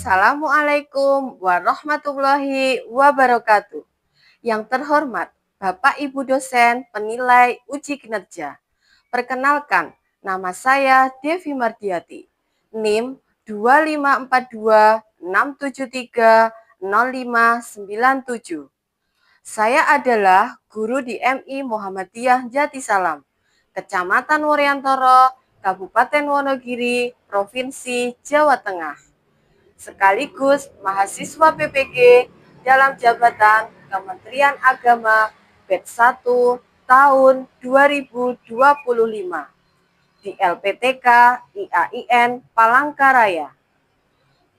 Assalamualaikum warahmatullahi wabarakatuh. Yang terhormat Bapak Ibu dosen penilai uji kinerja. Perkenalkan, nama saya Devi Mardiati. NIM 254267300597. Saya adalah guru di MI Muhammadiyah Jatisalam, Kecamatan Wuryantoro, Kabupaten Wonogiri, Provinsi Jawa Tengah. Sekaligus mahasiswa PPG dalam jabatan Kementerian Agama batch 1 tahun 2025 di LPTK IAIN Palangkaraya.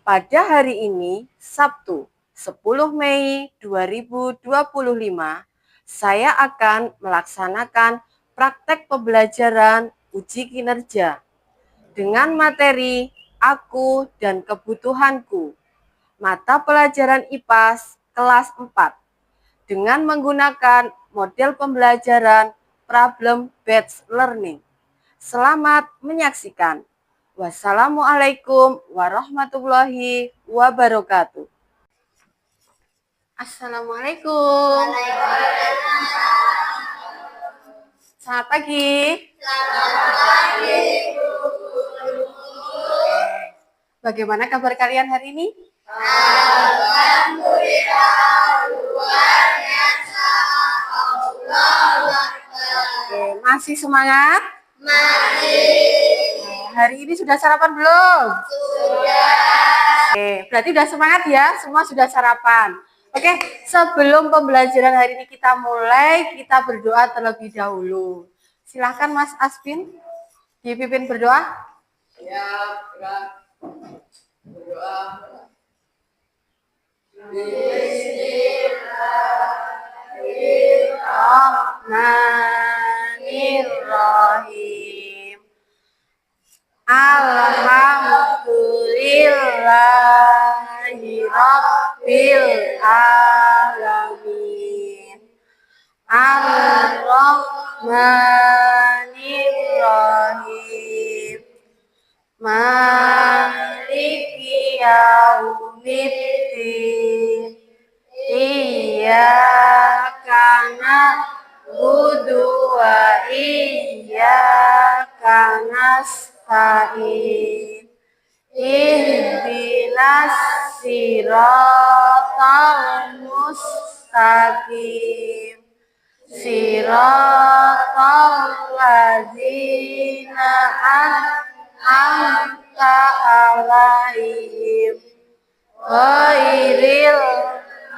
Pada hari ini, Sabtu 10 Mei 2025, saya akan melaksanakan praktek pembelajaran uji kinerja dengan materi Aku dan Kebutuhanku, mata pelajaran IPAS kelas 4, dengan menggunakan model pembelajaran problem-based learning. Selamat menyaksikan. Wassalamualaikum warahmatullahi wabarakatuh. Assalamualaikum. Selamat pagi. Selamat pagi. Bagaimana kabar kalian hari ini? Alhamdulillah, luar biasa. Oke, masih semangat? Masih. Hari ini sudah sarapan belum? Sudah. Oke, berarti sudah semangat ya? Semua sudah sarapan. Oke, sebelum pembelajaran hari ini kita mulai, kita berdoa terlebih dahulu. Silahkan Mas Asbin, dipimpin berdoa. Ya, berdoa. Bismillahirrahmanirrahim. Alhamdulillahi Rabbil Alamin. Ar-Rahmanirrahim. Maliki yaumiddin. Iyyaka na'budu wa iyyaka nasta'in. Ihdinas siratal mustaqim. Siratal ladzina an'amta 'alaihim ghairil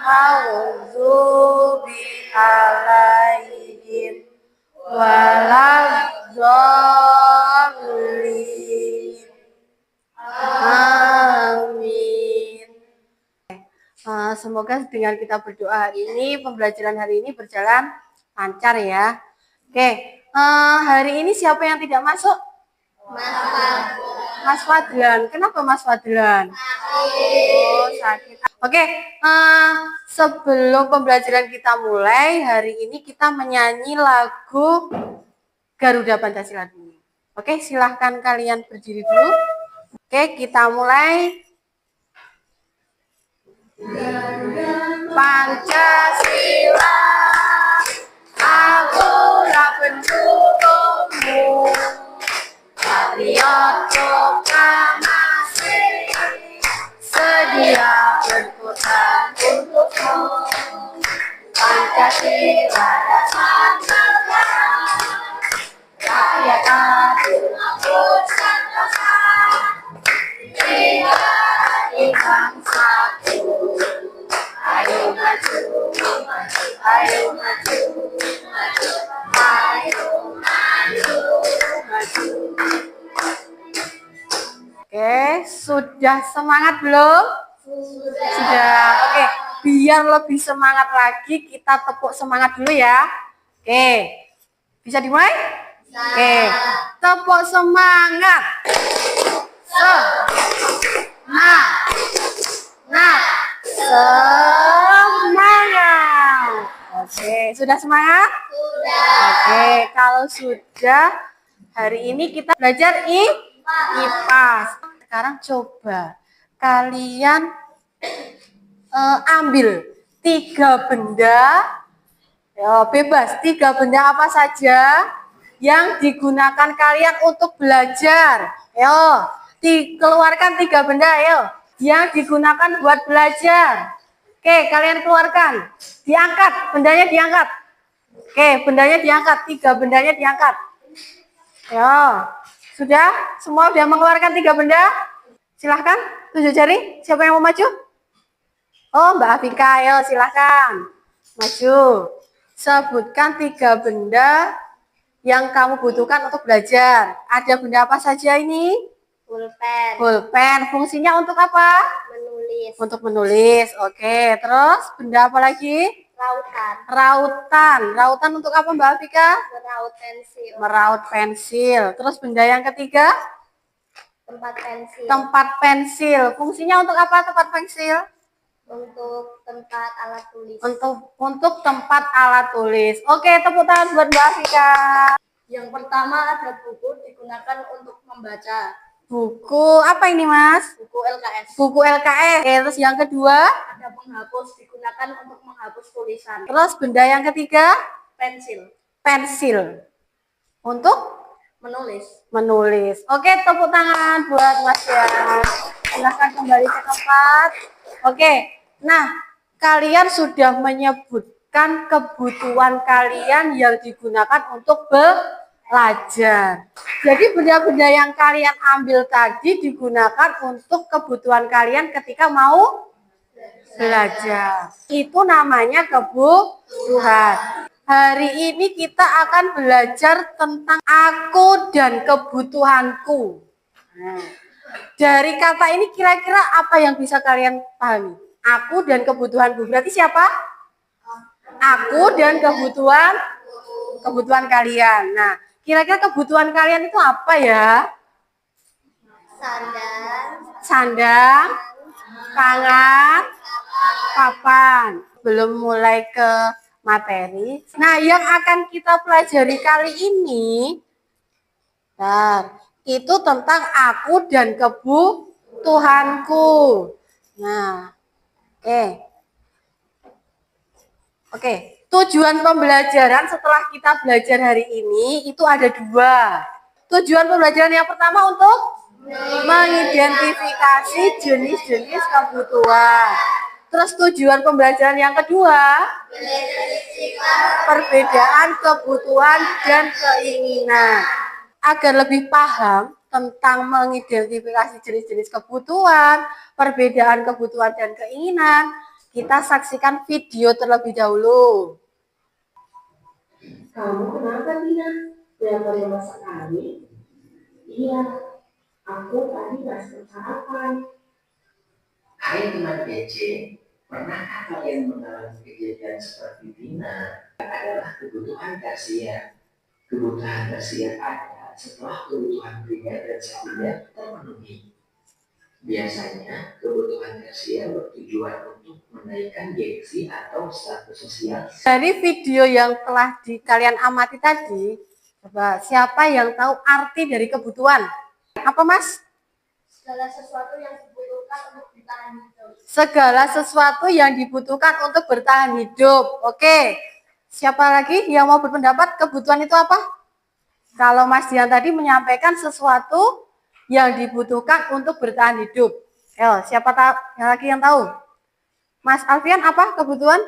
maghdubi 'alaihim waladdallin. Amin. Semoga dengan kita berdoa hari ini, pembelajaran hari ini berjalan lancar ya. Oke, hari ini siapa yang tidak masuk? Mas Fadlan. Kenapa Mas Fadlan? Oh, sakit. Oke, sebelum pembelajaran kita mulai, hari ini kita menyanyi lagu Garuda Pancasila dulu. Oke, silahkan kalian berdiri dulu. Oke, kita mulai. Pancasila, akulah pendukungmu, patriot proklamasi, sedia berkorban untukmu. Pancasila dasar negara, rakyat adil makmur sentosa, menjadi bangsaku. Ayo maju, maju, ayo maju, maju, ayo maju, maju. Oke, sudah semangat belum? Sudah. Oke, biar lebih semangat lagi, kita tepuk semangat dulu ya. Oke, bisa dimulai? Oke, tepuk semangat. Semangat. Oke, sudah semangat? Sudah. Oke, kalau sudah, hari ini kita belajar IPAS. Sekarang coba kalian ambil 3 benda, ya, bebas 3 benda apa saja yang digunakan kalian untuk belajar. Ayo, dikeluarkan 3 benda, ayo, yang digunakan buat belajar. Oke, kalian keluarkan. Diangkat, bendanya diangkat. Oke, bendanya diangkat, 3 bendanya diangkat. Ya, sudah? Semua sudah mengeluarkan 3 benda? Silahkan, tunjuk jari. Siapa yang mau maju? Oh, Mbak Afika, ayo silahkan. Maju. Sebutkan 3 benda yang kamu butuhkan untuk belajar. Ada benda apa saja ini? Pulpen. Pulpen. Fungsinya untuk apa? Menulis. Untuk menulis. Oke, terus benda apa lagi? Rautan. Rautan. Rautan untuk apa Mbak Afika? Meraut pensil. Meraut pensil. Terus benda yang ketiga? Tempat pensil. Tempat pensil. Fungsinya untuk apa tempat pensil? Untuk tempat alat tulis. Untuk tempat alat tulis. Oke, tepuk tangan buat Mbak Afika. Yang pertama ada buku digunakan untuk membaca. Buku apa ini Mas? Buku LKS. Buku LKS. Oke, terus yang kedua? Ada penghapus digunakan untuk menghapus tulisan. Terus benda yang ketiga? Pensil. Pensil. Untuk menulis. Menulis. Oke, tepuk tangan buat Mas ya. Silahkan kembali ke tempat. Oke, nah kalian sudah menyebutkan kebutuhan kalian yang digunakan untuk belajar. Jadi benda-benda yang kalian ambil tadi digunakan untuk kebutuhan kalian ketika mau belajar. Itu namanya kebutuhan. Hari ini kita akan belajar tentang aku dan kebutuhanku. Nah, dari kata ini kira-kira apa yang bisa kalian pahami? Aku dan kebutuhanku. Berarti siapa? Aku dan kebutuhan kalian. Nah, kira-kira kebutuhan kalian itu apa ya? Sandang, pangan, papan. Belum mulai ke materi. Nah, yang akan kita pelajari kali ini, itu tentang aku dan kebutuhanku. Nah, oke. Tujuan pembelajaran setelah kita belajar hari ini itu ada 2. Tujuan pembelajaran yang pertama untuk mengidentifikasi jenis-jenis kebutuhan. Terus tujuan pembelajaran yang kedua, perbedaan kebutuhan dan keinginan. Agar lebih paham tentang mengidentifikasi jenis-jenis kebutuhan, perbedaan kebutuhan dan keinginan, kita saksikan video terlebih dahulu. Kamu kenapa, Tina? Kelihatannya lemas sekali. Iya, aku tadi nggak sempat sarapan. Hai teman PC, pernahkah kalian mengalami kejadian seperti Tina? Adalah kebutuhan tersier. Kebutuhan tersier ada setelah kebutuhan primer dan sekunder terpenuhi. Biasanya, kebutuhan tersier bertujuan untuk menaikkan gengsi atau status sosial. Dari video yang telah kalian amati tadi, coba siapa yang tahu arti dari kebutuhan? Apa Mas? Segala sesuatu yang dibutuhkan untuk bertahan hidup. Segala sesuatu yang dibutuhkan untuk bertahan hidup. Oke. Siapa lagi yang mau berpendapat kebutuhan itu apa? Kalau Mas Dian tadi menyampaikan sesuatu yang dibutuhkan untuk bertahan hidup. Siapa lagi yang tahu? Mas Alfian, apa kebutuhan?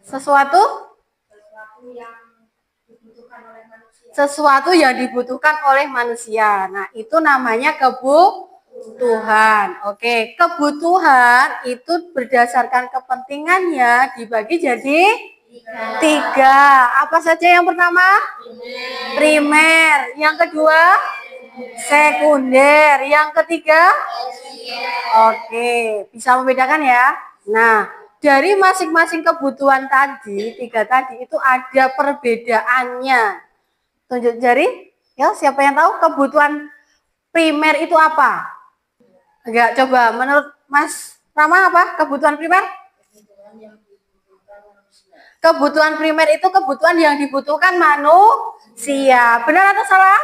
Sesuatu yang dibutuhkan oleh manusia. Sesuatu yang dibutuhkan oleh manusia. Nah, itu namanya kebutuhan. Oke, kebutuhan itu berdasarkan kepentingannya dibagi jadi 3. Apa saja yang pertama? Primer. Yang kedua? Sekunder. Yang ketiga? Oke, bisa membedakan ya. Nah, dari masing-masing kebutuhan tadi, 3 tadi itu ada perbedaannya. Tunjuk jari. Ya, siapa yang tahu kebutuhan primer itu apa? Enggak, coba menurut Mas Rama apa kebutuhan primer? Kebutuhan primer itu kebutuhan yang dibutuhkan manusia. Benar atau salah?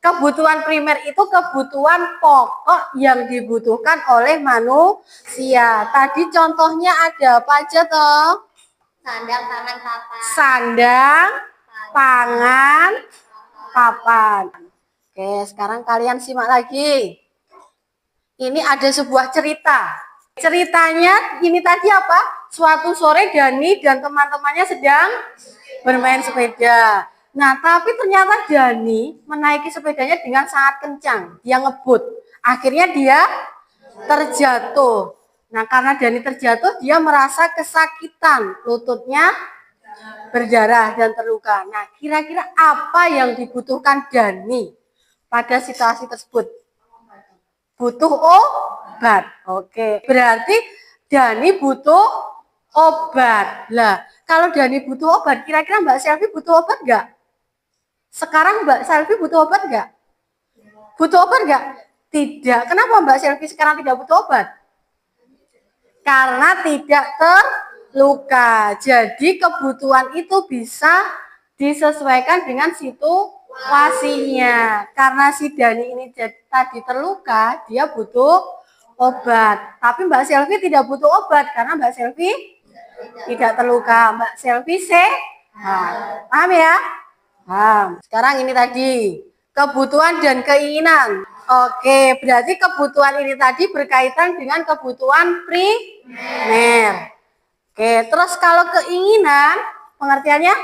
Kebutuhan primer itu kebutuhan pokok yang dibutuhkan oleh manusia. Tadi contohnya ada apa aja toh? Sandang, pangan, papan. Sandang, pangan, papan. Oke, sekarang kalian simak lagi. Ini ada sebuah cerita. Ceritanya ini tadi apa? Suatu sore Dani dan teman-temannya sedang bermain sepeda. Nah, tapi ternyata Dani menaiki sepedanya dengan sangat kencang. Dia ngebut. Akhirnya dia terjatuh. Nah, karena Dani terjatuh, dia merasa kesakitan. Lututnya berdarah dan terluka. Nah, kira-kira apa yang dibutuhkan Dani pada situasi tersebut? Butuh obat. Oke, berarti Dani butuh obat. Lah, kalau Dani butuh obat, kira-kira Mbak Selvi butuh obat nggak? Sekarang Mbak Selvi butuh obat nggak? Butuh obat nggak? Tidak. Kenapa Mbak Selvi sekarang tidak butuh obat? Karena tidak terluka. Jadi kebutuhan itu bisa disesuaikan dengan situasinya. Karena si Dani ini tadi terluka, dia butuh obat. Tapi Mbak Selvi tidak butuh obat karena Mbak Selvi tidak terluka. Mbak Selvi sehat. Paham ya? Paham. Sekarang ini tadi kebutuhan dan keinginan. Oke, berarti kebutuhan ini tadi berkaitan dengan kebutuhan primer. Oke, terus kalau keinginan, pengertiannya?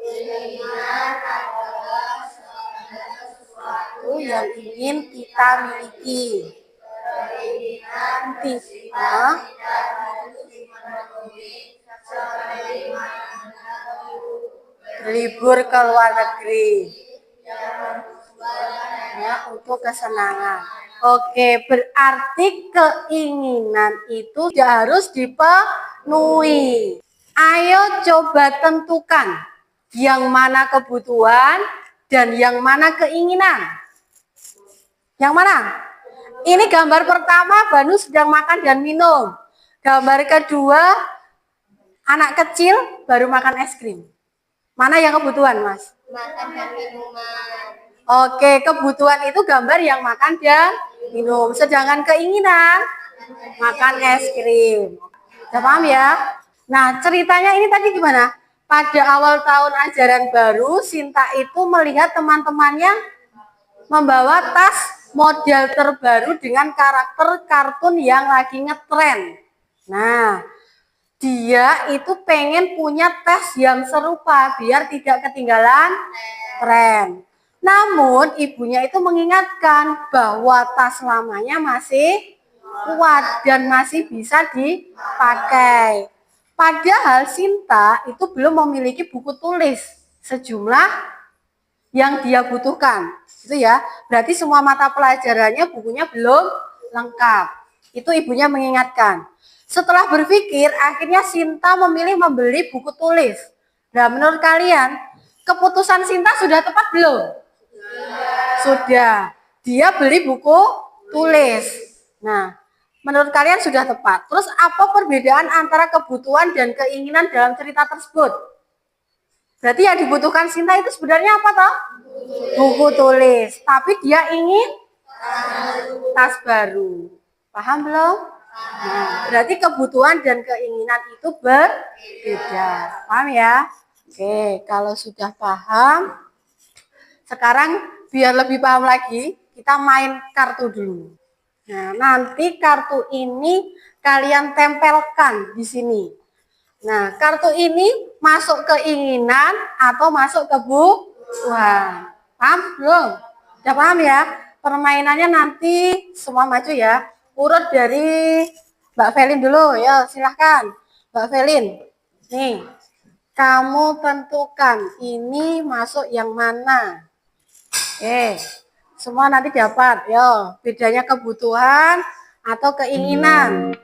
Keinginan adalah sesuatu Yang ingin kita miliki. keinginan Kita tidak harus dipenuhi seperti libur ke luar negeri. Ya, untuk kesenangan. Oke, berarti keinginan itu tidak harus dipenuhi. Ayo coba tentukan yang mana kebutuhan dan yang mana keinginan. Yang mana? Ini gambar pertama, Banu sedang makan dan minum. Gambar kedua, anak kecil baru makan es krim. Mana yang kebutuhan, Mas? makan dan minuman. Oke, kebutuhan itu gambar yang makan dan minum. Sedangkan keinginan, makan es krim. Udah paham ya? Nah, ceritanya ini tadi gimana? Pada awal tahun ajaran baru, Sinta itu melihat teman-temannya membawa tas model terbaru dengan karakter kartun yang lagi ngetren. Nah, dia itu pengen punya tas yang serupa biar tidak ketinggalan tren. Namun ibunya itu mengingatkan bahwa tas lamanya masih kuat dan masih bisa dipakai. Padahal Sinta itu belum memiliki buku tulis sejumlah yang dia butuhkan. Itu ya. Berarti semua mata pelajarannya bukunya belum lengkap. Itu ibunya mengingatkan. Setelah berpikir, akhirnya Sinta memilih membeli buku tulis. Nah, menurut kalian, keputusan Sinta sudah tepat belum? Sudah. Dia beli buku tulis. Nah, menurut kalian sudah tepat. Terus apa perbedaan antara kebutuhan dan keinginan dalam cerita tersebut? Berarti yang dibutuhkan Sinta itu sebenarnya apa toh? Buku tulis. Tapi dia ingin tas baru. Paham belum? Nah, berarti kebutuhan dan keinginan itu berbeda. Paham ya? Oke, kalau sudah paham, sekarang biar lebih paham lagi, kita main kartu dulu. Nah, nanti kartu ini kalian tempelkan di sini. Nah, kartu ini masuk keinginan atau masuk kebutuhan. Paham belum? Udah paham ya? Permainannya nanti semua maju ya. Urut dari Mbak Velin dulu, ya silahkan. Mbak Velin, nih, kamu tentukan ini masuk yang mana. Oke, semua nanti dapat. Yo, bedanya kebutuhan atau keinginan.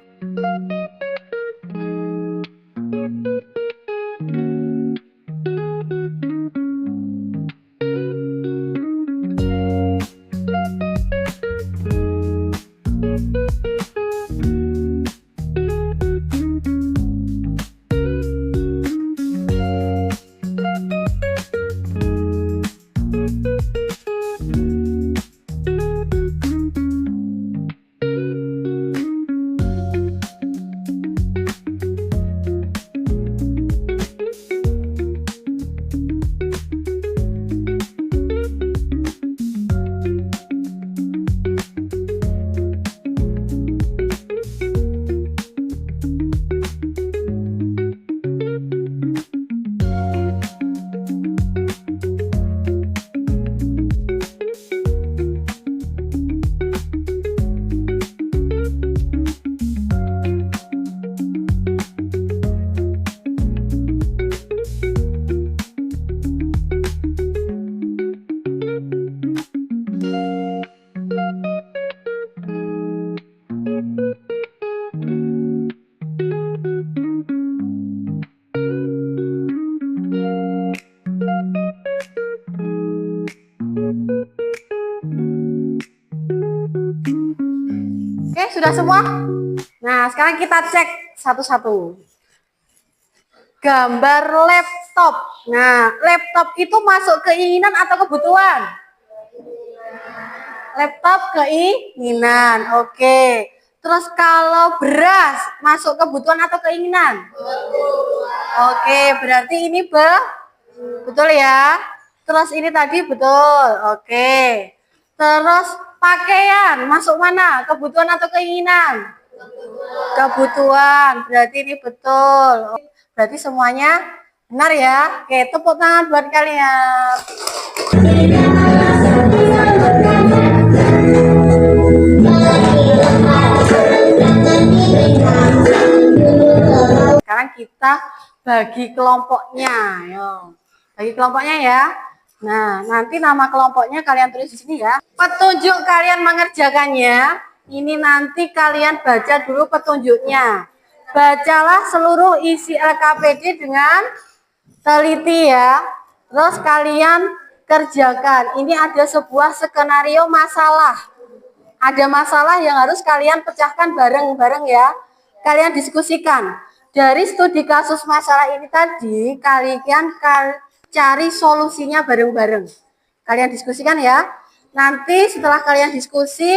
sudah semua? Nah, sekarang kita cek satu-satu. Gambar laptop. Nah, laptop itu masuk keinginan atau kebutuhan? Laptop keinginan. Oke. Terus kalau beras masuk kebutuhan atau keinginan? Oke, berarti ini betul ya. Terus ini tadi betul. Oke. Terus pakaian masuk mana? Kebutuhan atau keinginan? Kebutuhan. Berarti ini betul. Berarti semuanya benar ya. Oke, tepuk tangan buat kalian. Sekarang kita bagi kelompoknya. Ayo. Bagi kelompoknya ya. Nah, nanti nama kelompoknya kalian tulis di sini ya. Petunjuk kalian mengerjakannya. Ini nanti kalian baca dulu petunjuknya. Bacalah seluruh isi LKPD dengan teliti ya. Terus kalian kerjakan. Ini ada sebuah skenario masalah. Ada masalah yang harus kalian pecahkan bareng-bareng ya. Kalian diskusikan. Dari studi kasus masalah ini tadi, kalian cari solusinya bareng-bareng. Kalian diskusikan ya. Nanti setelah kalian diskusi,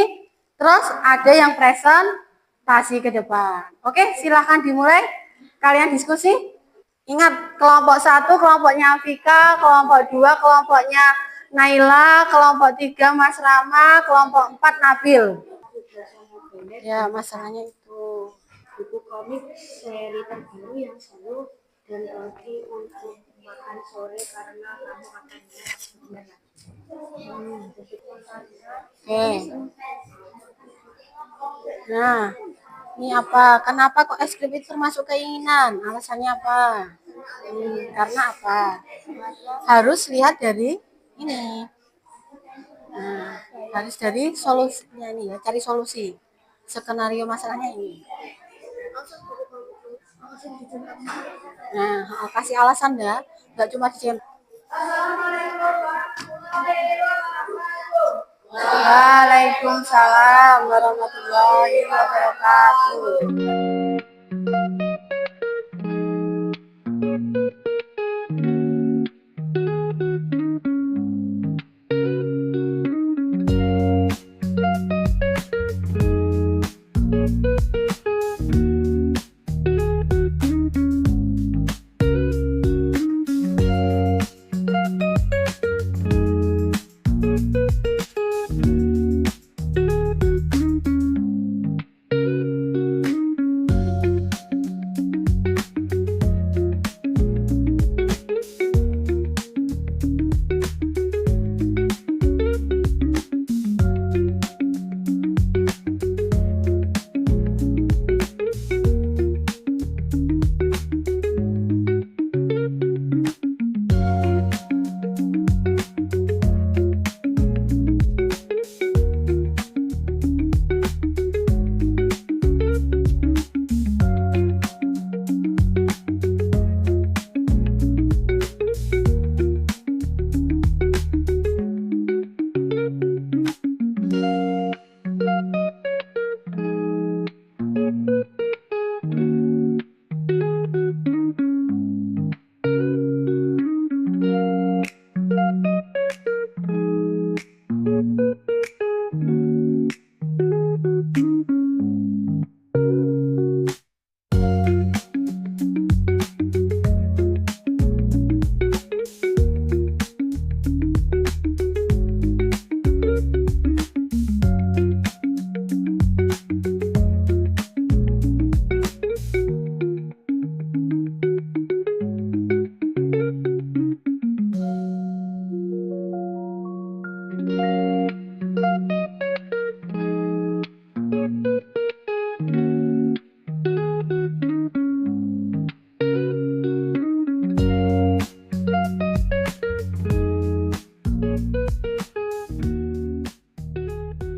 terus ada yang presentasi ke depan. Oke, silahkan dimulai. Kalian diskusi. Ingat, kelompok 1 kelompoknya Afika, kelompok 2 kelompoknya Naila, kelompok 3 Mas Rama, kelompok 4 Nabil. Ya, masalahnya itu. Buku komik seri terbaru yang seru dan roti untuk makan sore karena kamu akan lihat. Oke. Nah, ini apa? Kenapa kok es krim itu termasuk keinginan? Alasannya apa? Karena apa? Harus lihat dari ini. Nah, harus dari solusinya ini ya, cari solusi. Skenario masalahnya ini. Nah, kasih alasan ya, nggak cuma di Waalaikumsalam warahmatullahi wabarakatuh.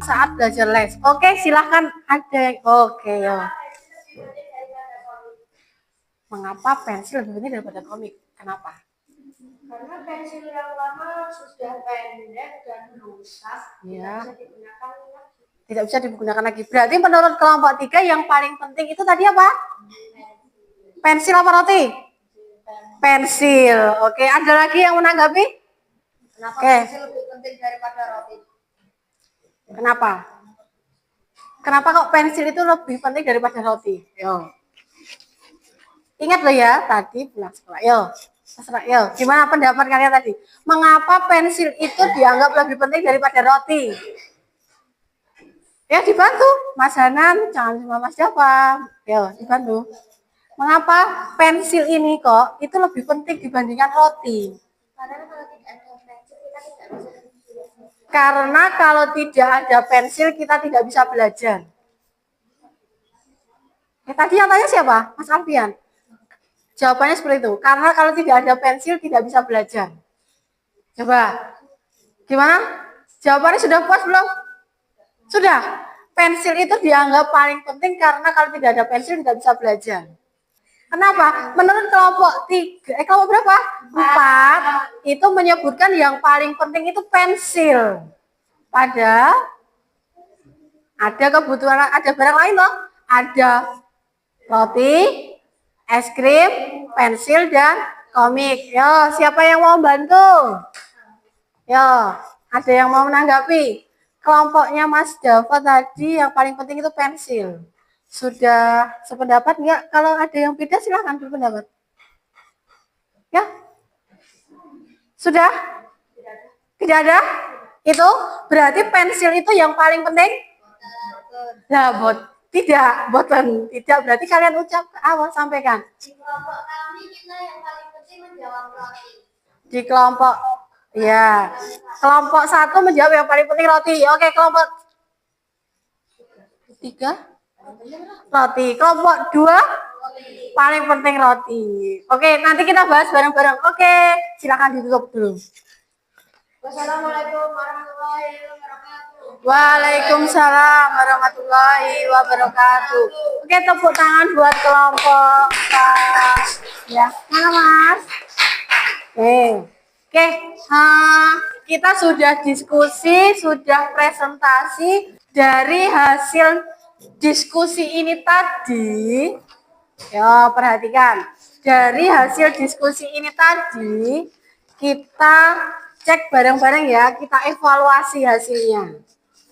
Saat belajar les. Oke, silahkan ada. Oke, ya. Mengapa pensil lebih penting daripada komik? Kenapa? Karena pensil yang lama sudah pendek dan rusak, Ya. tidak bisa digunakan lagi. Tidak bisa digunakan lagi. Berarti menurut kelompok 3 yang paling penting itu tadi apa? Pensil apa roti? Pensil. Oke, ada lagi yang menanggapi? Kenapa Oke. pensil lebih penting daripada roti? Kenapa? Kenapa kok pensil itu lebih penting daripada roti? Yo. Ingat loh ya, tadi pulang sekolah. Yo. Terserah, yo. Gimana pendapat kalian tadi? Mengapa pensil itu dianggap lebih penting daripada roti? Ya dibantu, Mas Hanan, jangan cuma Mas Java. Yo, dibantu. Mengapa pensil ini kok itu lebih penting dibandingkan roti? Karena kalau tidak ada pensil kita tidak bisa belajar. Karena kalau tidak ada pensil kita tidak bisa belajar. Tadi yang tanya siapa? Mas Alfian. Jawabannya seperti itu. Karena kalau tidak ada pensil tidak bisa belajar. Coba. Gimana? Jawabannya sudah puas belum? Sudah. Pensil itu dianggap paling penting karena kalau tidak ada pensil tidak bisa belajar. Kenapa? Menurut kelompok 3, kelompok berapa? 4, itu menyebutkan yang paling penting itu pensil. Padahal ada kebutuhan, ada barang lain loh. Ada roti, es krim, pensil, dan komik. Yo, siapa yang mau bantu? Yo, ada yang mau menanggapi? Kelompoknya Mas Java tadi yang paling penting itu pensil. Sudah sependapat enggak? Kalau ada yang beda silahkan berpendapat. Ya? Sudah? Tidak ada? Itu berarti pensil itu yang paling penting? Nah, tidak, boten. Tidak, berarti kalian ucap ke awal, sampaikan. Di kelompok kami kita yang paling penting menjawab roti. Di kelompok, ya. Kelompok 1 menjawab yang paling penting roti. Oke, kelompok 3? Roti. Kelompok 2 paling penting roti. Oke, nanti kita bahas bareng-bareng. Oke, silakan ditutup dulu. Wassalamualaikum warahmatullahi wabarakatuh. Waalaikumsalam warahmatullahi wabarakatuh. Oke, tepuk tangan buat kelompok. Ya, mana Mas? Oke, kita sudah diskusi, sudah presentasi dari hasil diskusi ini tadi. Ya, perhatikan. Dari hasil diskusi ini tadi, kita cek bareng-bareng ya, kita evaluasi hasilnya.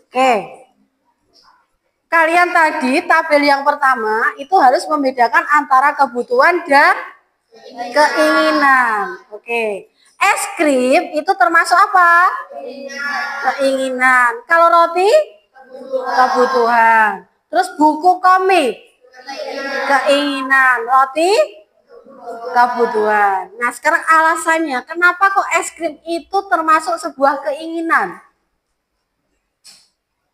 Oke. Kalian tadi tabel yang pertama itu harus membedakan antara kebutuhan dan keinginan. Oke. Es krim itu termasuk apa? Keinginan. Kalau roti? Kebutuhan. Terus buku komik? Keinginan. Roti? Kebutuhan. Nah, sekarang alasannya kenapa kok es krim itu termasuk sebuah keinginan?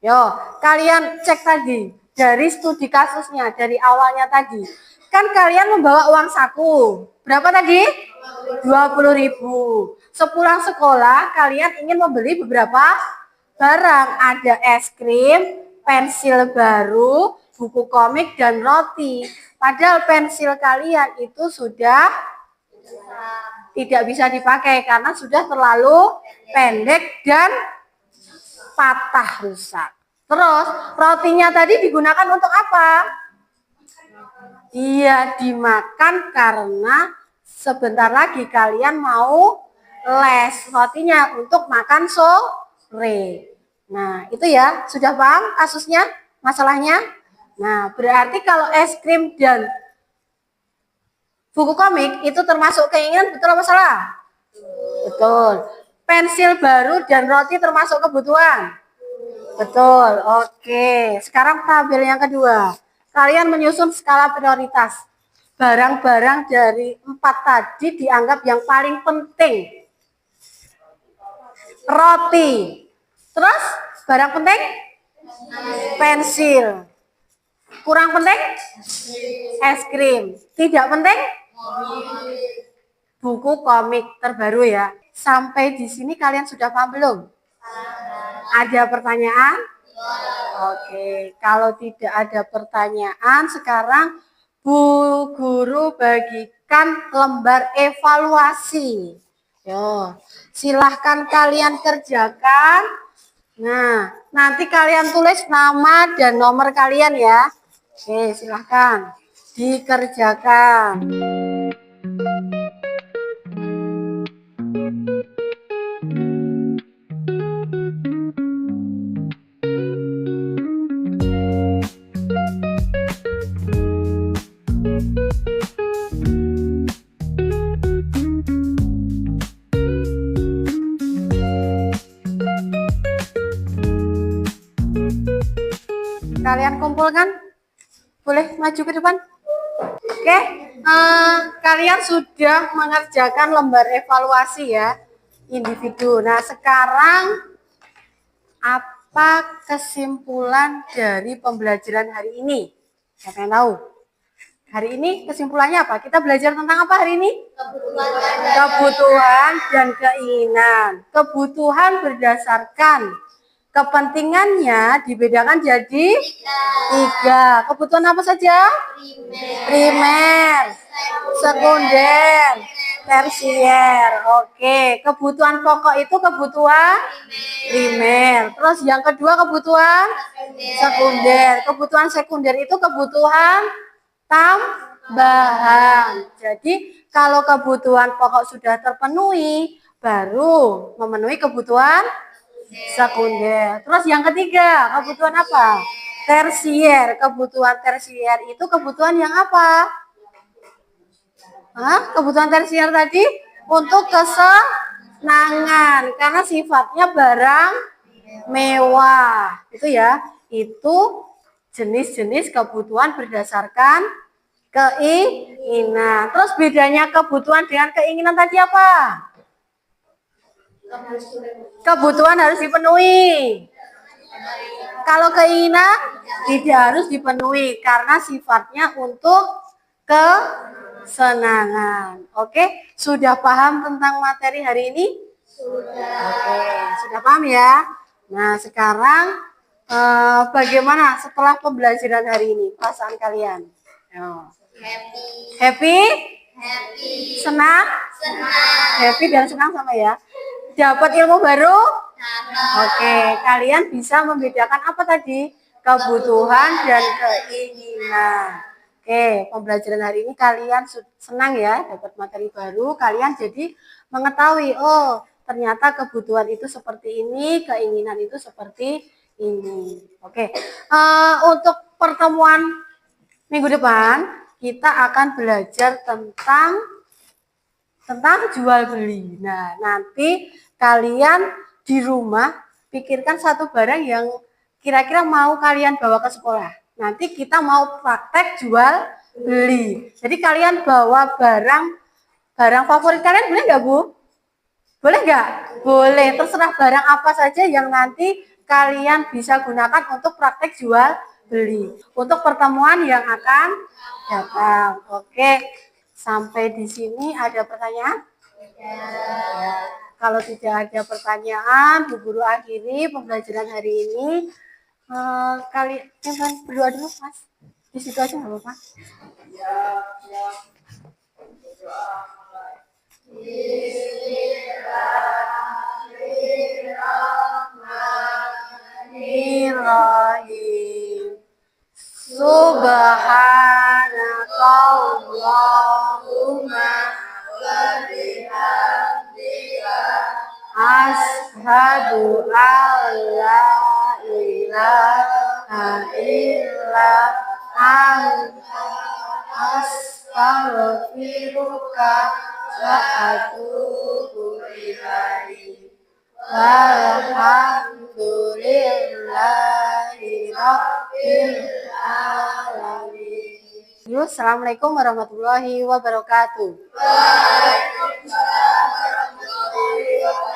Yo, kalian cek tadi dari studi kasusnya dari awalnya tadi. Kan kalian membawa uang saku. Berapa tadi? 20.000. Sepulang sekolah kalian ingin membeli beberapa barang. Ada es krim, pensil baru, buku komik, dan roti. Padahal pensil kalian itu sudah tidak bisa dipakai karena sudah terlalu pendek dan patah, rusak. Terus rotinya tadi digunakan untuk apa? Iya, dimakan karena sebentar lagi kalian mau les. Rotinya untuk makan sore. Nah, itu ya, sudah paham kasusnya, masalahnya? Nah, berarti kalau es krim dan buku komik itu termasuk keinginan, betul apa salah? Betul. Pensil baru dan roti termasuk kebutuhan? Betul. Oke, sekarang tabel yang kedua. Kalian menyusun skala prioritas. Barang-barang dari 4 tadi dianggap yang paling penting. Roti. Terus barang penting? Pensil. Kurang penting? Es krim. Tidak penting? Buku komik terbaru ya. Sampai di sini kalian sudah paham belum? Ada pertanyaan? Oke, kalau tidak ada pertanyaan, sekarang Bu Guru bagikan lembar evaluasi. Yo, silahkan kalian kerjakan. Nah, nanti kalian tulis nama dan nomor kalian ya. Oke, silahkan dikerjakan. Kalian kumpulkan, boleh maju ke depan. Oke, kalian sudah mengerjakan lembar evaluasi ya, individu. Nah, sekarang apa kesimpulan dari pembelajaran hari ini? Siapa yang tahu? Hari ini kesimpulannya apa? Kita belajar tentang apa hari ini? Kebutuhan dan keinginan. Kebutuhan berdasarkan kepentingannya dibedakan jadi 3. Kebutuhan apa saja? Primer, sekunder, tersier. Oke, kebutuhan pokok itu kebutuhan primer. Terus yang kedua kebutuhan sekunder. Kebutuhan sekunder itu kebutuhan tambahan. Jadi kalau kebutuhan pokok sudah terpenuhi, baru memenuhi kebutuhan sekunder. Terus yang ketiga, kebutuhan apa? Tersier. Kebutuhan tersier itu kebutuhan yang apa? Kebutuhan tersier tadi untuk kesenangan karena sifatnya barang mewah. Itu ya. Itu jenis-jenis kebutuhan berdasarkan keinginan. Terus bedanya kebutuhan dengan keinginan tadi apa? Kebutuhan harus dipenuhi. Kalau keinginan tidak harus dipenuhi karena sifatnya untuk kesenangan. Oke, sudah paham tentang materi hari ini? Sudah. Oke, sudah paham ya? Nah, sekarang bagaimana setelah pembelajaran hari ini? Perasaan kalian? Happy. Happy? Happy. Senang? Senang. Happy dan senang sama ya. Dapat ilmu baru? Oke, kalian bisa membedakan apa tadi? Kebutuhan dan keinginan. Oke, pembelajaran hari ini kalian senang ya, dapat materi baru. Kalian jadi mengetahui, oh ternyata kebutuhan itu seperti ini, keinginan itu seperti ini. Oke, untuk pertemuan minggu depan, kita akan belajar tentang jual beli. Nah, nanti kalian di rumah pikirkan satu barang yang kira-kira mau kalian bawa ke sekolah. Nanti kita mau praktek jual beli. Jadi kalian bawa barang favorit kalian, boleh nggak Bu? Boleh nggak? Boleh. Terserah barang apa saja yang nanti kalian bisa gunakan untuk praktek jual beli. Untuk pertemuan yang akan datang. Oke. Sampai di sini ada pertanyaan? Ya. Kalau tidak ada pertanyaan, Bu Guru akhiri pembelajaran hari ini. Kalian berdoa dulu, Mas. Di situ aja nggak apa-apa. Bismillahirrahmanirrahim. Subhanakallahumma wa bihamdika asyhadu an la ilaha illa anta astaghfiruka wa atubu ilaik. Alhamdulillahi rabbil alamin. Assalamualaikum warahmatullahi wabarakatuh. Waalaikumsalam warahmatullahi wabarakatuh.